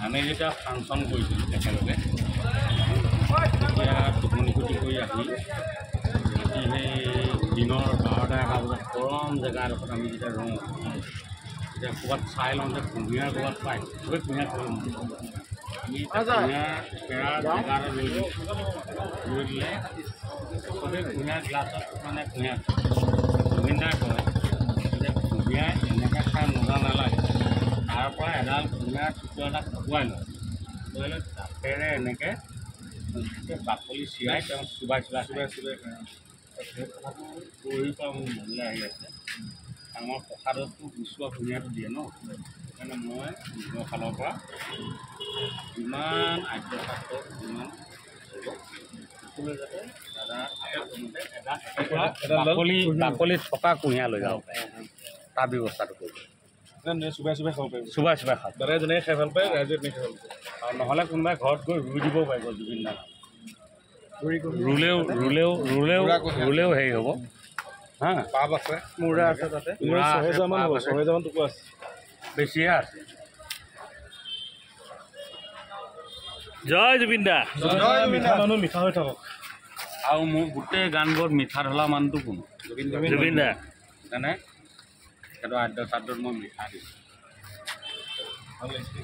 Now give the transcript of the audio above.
আমি যেতিয়া ফাংচন কৰিছিলোঁ একেলগে তেতিয়া টোপনি ক্ষতি কৰি আহি সেই দিনৰ 12টা 1টা বজাত গৰম জেগা এডোখৰত আমি যেতিয়া ৰওঁ তেতিয়া ক'ৰবাত চাই লওঁ যে কুঁহিয়াৰ ক'ৰবাত পায় চবেই কুঁহিয়াৰ খাব মন আমি কুঁহিয়াৰ পেৰা জেগা এটা লৈ দিলে চবেই কুঁহিয়াৰ গ্লাছত মানে কুঁহিয়াৰ জুবিনদাই কয় যে কুঁহিয়াৰ এনেকৈ খাই মজা নালাগে তাৰ পৰা এডাল কুঁহিয়াৰ টুকুৰা এটা খুৱাই লয় লৈ লৈ দাঁতেৰে এনেকৈ বাকলি চিৰাই তেওঁ চুবাই খায় সেই কথাটো কৰি পৰা মোৰ মনলৈ আহি আছে আমাৰ প্ৰসাদতটো বিচৰা কুঁহিয়াৰটো দিয়ে ন সেইকাৰণে মই নিজৰ ফালৰ পৰা যিমান আদ্যশাস্ত্ৰ যিমান সকলোৱে যাতে দাদা বাকলি থকা কুঁহিয়াৰ লৈ যাব পাৰে তাৰ ব্যৱস্থাটো কৰিব চুবাই খাব পাৰিব চুবাই খাব দাদাই যেনেকৈ খাই ভাল পায় ৰাইজে তেনেকৈ খাব পাৰে আৰু নহ'লে কোনোবাই ঘৰত গৈ ৰুই দিবও পাৰিব জুবিন দাক ৰুলেও হেৰি হ'ব হা পাপ আছে মূৰা আছে তাতে 6,000 টুকুৰা আছে বেছিয়ে আছে জয় জুবিন দা মিঠা মানুহ মিঠা হৈ থাকক আৰু মোৰ গোটেই গানবোৰত মিঠা ঢলা মানুহটো কোনো জুবিন দা সেইকাৰণে সেইটো আদ্য চাদ্যত মই মিঠা দিছোঁ ভাল লাগিছে